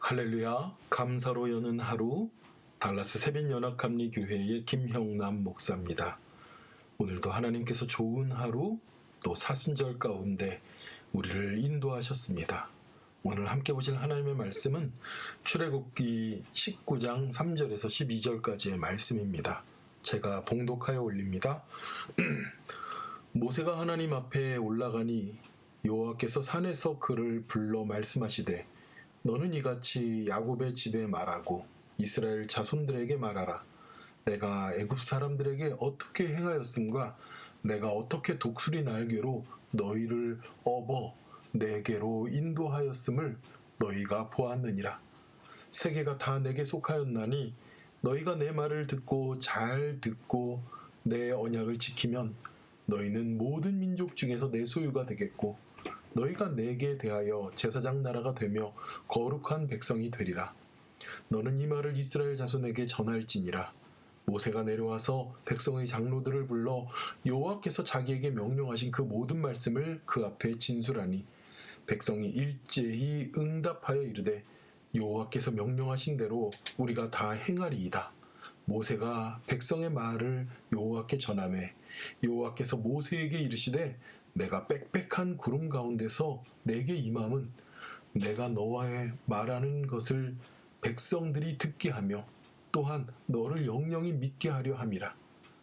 할렐루야, 감사로 여는 하루, 달라스 세빈연합감리교회의 김형남 목사입니다. 오늘도 하나님께서 좋은 하루, 또 사순절 가운데 우리를 인도하셨습니다. 오늘 함께 보실 하나님의 말씀은 출애굽기 19장 3절에서 12절까지의 말씀입니다. 제가 봉독하여 올립니다. 모세가 하나님 앞에 올라가니 여호와께서 산에서 그를 불러 말씀하시되 너는 이같이 야곱의 집에 말하고 이스라엘 자손들에게 말하라. 내가 애굽 사람들에게 어떻게 행하였음과 내가 어떻게 독수리 날개로 너희를 업어 내게로 인도하였음을 너희가 보았느니라. 세계가 다 내게 속하였나니 너희가 내 말을 듣고 잘 듣고 내 언약을 지키면 너희는 모든 민족 중에서 내 소유가 되겠고 너희가 내게 대하여 제사장 나라가 되며 거룩한 백성이 되리라. 너는 이 말을 이스라엘 자손에게 전할지니라. 모세가 내려와서 백성의 장로들을 불러 여호와께서 자기에게 명령하신 그 모든 말씀을 그 앞에 진술하니 백성이 일제히 응답하여 이르되 여호와께서 명령하신 대로 우리가 다 행하리이다. 모세가 백성의 말을 여호와께 전하매 여호와께서 모세에게 이르시되 내가 빽빽한 구름 가운데서 내게 임함은 내가 너와 말하는 것을 백성들이 듣게 하며 또한 너를 영영히 믿게 하려 함이라.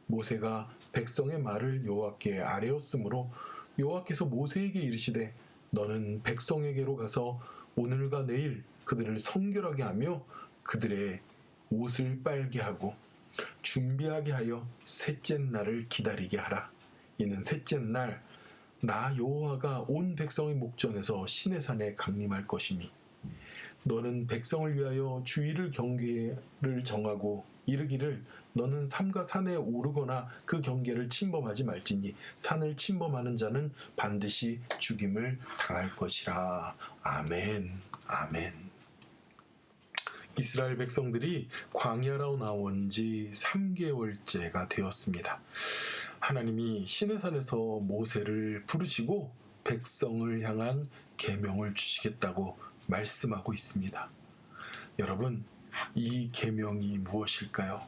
모세가 백성의 말을 여호와께 아뢰었으므로 여호와께서 모세에게 이르시되 너는 백성에게로 가서 오늘과 내일 그들을 성결하게 하며 그들의 옷을 빨게 하고 준비하게 하여 셋째 날을 기다리게 하라. 이는 셋째 날 나 여호와가 온 백성의 목전에서 시내산에 강림할 것이니 너는 백성을 위하여 주일을 경계를 정하고 이르기를 너는 삼가 산에 오르거나 그 경계를 침범하지 말지니 산을 침범하는 자는 반드시 죽임을 당할 것이라. 아멘. 아멘. 이스라엘 백성들이 광야로 나온 지 3개월째가 되었습니다. 하나님이 시내산에서 모세를 부르시고 백성을 향한 계명을 주시겠다고 말씀하고 있습니다. 여러분, 이 계명이 무엇일까요?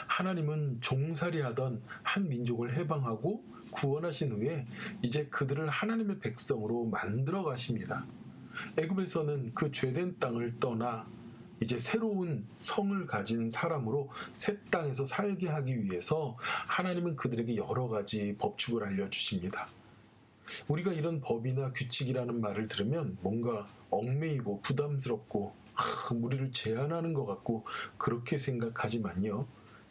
하나님은 종살이하던 한 민족을 해방하고 구원하신 후에 이제 그들을 하나님의 백성으로 만들어 가십니다. 애굽에서는 그 죄된 땅을 떠나 이제 새로운 성을 가진 사람으로 새 땅에서 살게 하기 위해서 하나님은 그들에게 여러 가지 법칙을 알려주십니다. 우리가 이런 법이나 규칙이라는 말을 들으면 뭔가 얽매이고 부담스럽고 우리를 제한하는 것 같고 그렇게 생각하지만요.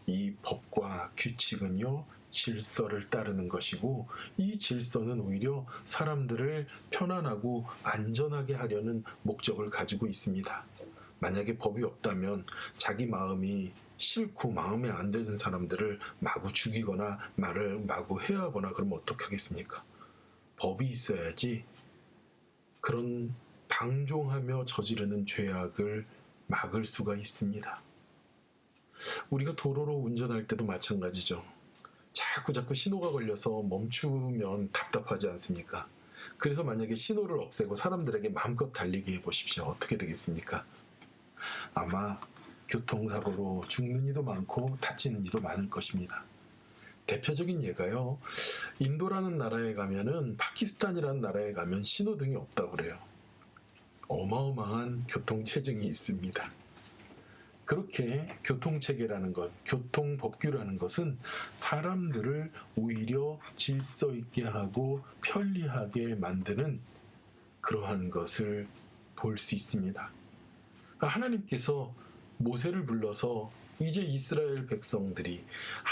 이 법과 규칙은요. 질서를 따르는 것이고 이 질서는 오히려 사람들을 편안하고 안전하게 하려는 목적을 가지고 있습니다. 만약에 법이 없다면 자기 마음이 싫고 마음에 안 드는 사람들을 마구 죽이거나 말을 마구 해하거나 그러면 어떻게 하겠습니까? 법이 있어야지 그런 방종하며 저지르는 죄악을 막을 수가 있습니다. 우리가 도로로 운전할 때도 마찬가지죠. 자꾸 신호가 걸려서 멈추면 답답하지 않습니까? 그래서 만약에 신호를 없애고 사람들에게 마음껏 달리게 해보십시오. 어떻게 되겠습니까? 아마 교통사고로 죽는 이도 많고 다치는 이도 많을 것입니다. 대표적인 예가요. 인도라는 나라에 가면은 파키스탄이라는 나라에 가면 신호등이 없다고 그래요. 어마어마한 교통체증이 있습니다. 그렇게 교통체계라는 것, 교통법규라는 것은 사람들을 오히려 질서 있게 하고 편리하게 만드는 그러한 것을 볼 수 있습니다. 하나님께서 모세를 불러서 이제 이스라엘 백성들이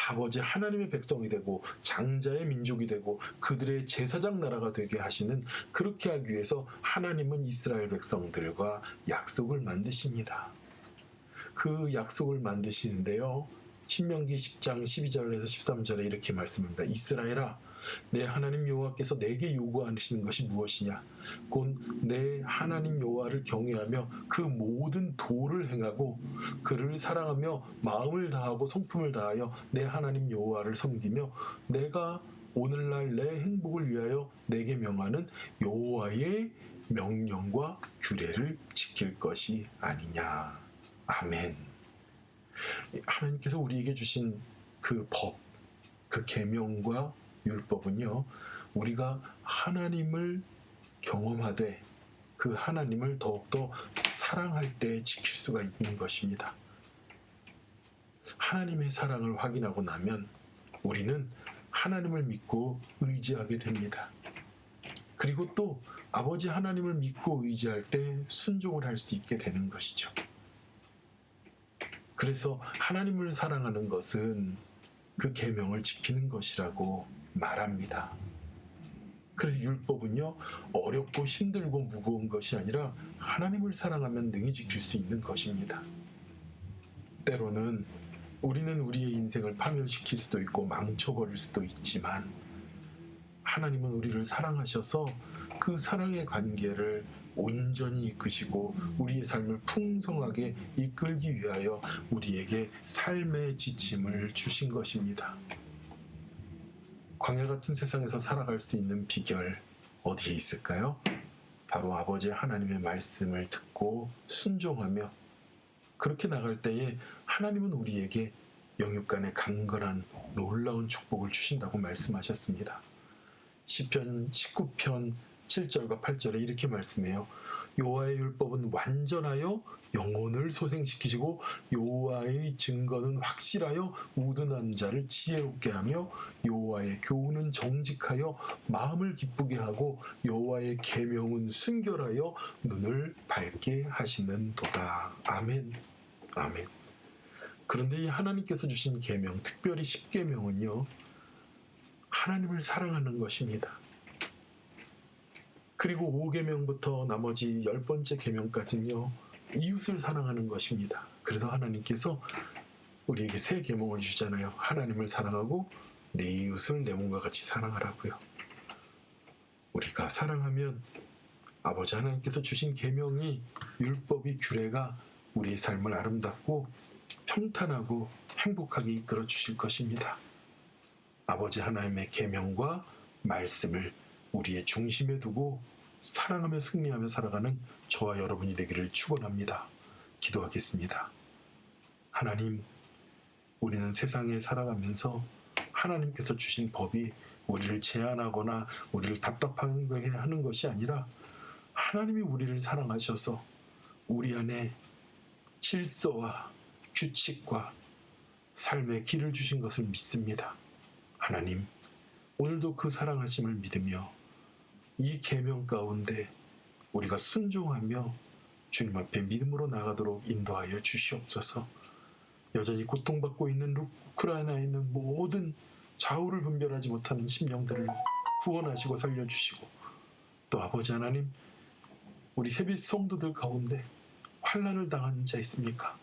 아버지 하나님의 백성이 되고 장자의 민족이 되고 그들의 제사장 나라가 되게 하시는 그렇게 하기 위해서 하나님은 이스라엘 백성들과 약속을 만드십니다. 그 약속을 만드시는데요. 신명기 10장 12절에서 13절에 이렇게 말씀합니다. 이스라엘아, 내 하나님 여호와께서 내게 요구하시는 것이 무엇이냐? 곧 내 하나님 여호와를 경외하며 그 모든 도를 행하고 그를 사랑하며 마음을 다하고 성품을 다하여 내 하나님 여호와를 섬기며 내가 오늘날 내 행복을 위하여 내게 명하는 여호와의 명령과 규례를 지킬 것이 아니냐. 아멘. 하나님께서 우리에게 주신 그 법, 그 계명과 율법은요, 우리가 하나님을 경험하되 그 하나님을 더욱더 사랑할 때 지킬 수가 있는 것입니다. 하나님의 사랑을 확인하고 나면 우리는 하나님을 믿고 의지하게 됩니다. 그리고 또 아버지 하나님을 믿고 의지할 때 순종을 할 수 있게 되는 것이죠. 그래서 하나님을 사랑하는 것은 그 계명을 지키는 것이라고 말합니다. 그래서 율법은요, 어렵고 힘들고 무거운 것이 아니라 하나님을 사랑하면 능히 지킬 수 있는 것입니다. 때로는 우리는 우리의 인생을 파멸시킬 수도 있고 망쳐버릴 수도 있지만 하나님은 우리를 사랑하셔서 그 사랑의 관계를 온전히 이끄시고 우리의 삶을 풍성하게 이끌기 위하여 우리에게 삶의 지침을 주신 것입니다. 광야 같은 세상에서 살아갈 수 있는 비결 어디에 있을까요? 바로 아버지 하나님의 말씀을 듣고 순종하며 그렇게 나갈 때에 하나님은 우리에게 영육간의 강건한 놀라운 축복을 주신다고 말씀하셨습니다. 시편 19편 7절과 8절에 이렇게 말씀해요. 여호와의 율법은 완전하여 영혼을 소생시키시고 여호와의 증거는 확실하여 우둔한 자를 지혜롭게 하며 여호와의 교훈은 정직하여 마음을 기쁘게 하고 여호와의 계명은 순결하여 눈을 밝게 하시는 도다. 아멘. 아멘. 그런데 이 하나님께서 주신 계명, 특별히 10계명은요, 하나님을 사랑하는 것입니다. 그리고 5계명부터 나머지 10번째 계명까지는요, 이웃을 사랑하는 것입니다. 그래서 하나님께서 우리에게 새 계명을 주잖아요. 하나님을 사랑하고 내 이웃을 내 몸과 같이 사랑하라고요. 우리가 사랑하면 아버지 하나님께서 주신 계명이, 율법이, 규례가 우리의 삶을 아름답고 평탄하고 행복하게 이끌어 주실 것입니다. 아버지 하나님의 계명과 말씀을 우리의 중심에 두고 사랑하며 승리하며 살아가는 저와 여러분이 되기를 축원합니다. 기도하겠습니다. 하나님, 우리는 세상에 살아가면서 하나님께서 주신 법이 우리를 제한하거나 우리를 답답하게 하는 것이 아니라 하나님이 우리를 사랑하셔서 우리 안에 질서와 규칙과 삶의 길을 주신 것을 믿습니다. 하나님, 오늘도 그 사랑하심을 믿으며 이 계명 가운데 우리가 순종하며 주님 앞에 믿음으로 나가도록 인도하여 주시옵소서. 여전히 고통받고 있는 우크라이나에 있는 모든 좌우를 분별하지 못하는 심령들을 구원하시고 살려주시고, 또 아버지 하나님, 우리 세빛 성도들 가운데 환난을 당하는 자 있습니까?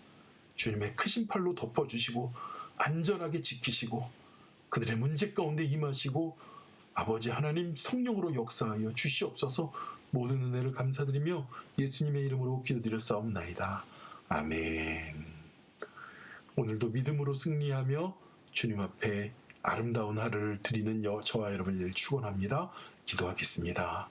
주님의 크신 팔로 덮어주시고 안전하게 지키시고 그들의 문제 가운데 임하시고 아버지 하나님 성령으로 역사하여 주시옵소서. 모든 은혜를 감사드리며 예수님의 이름으로 기도드렸사옵나이다. 아멘. 오늘도 믿음으로 승리하며 주님 앞에 아름다운 하루를 드리는 저와 여러분이 될 축원합니다. 기도하겠습니다.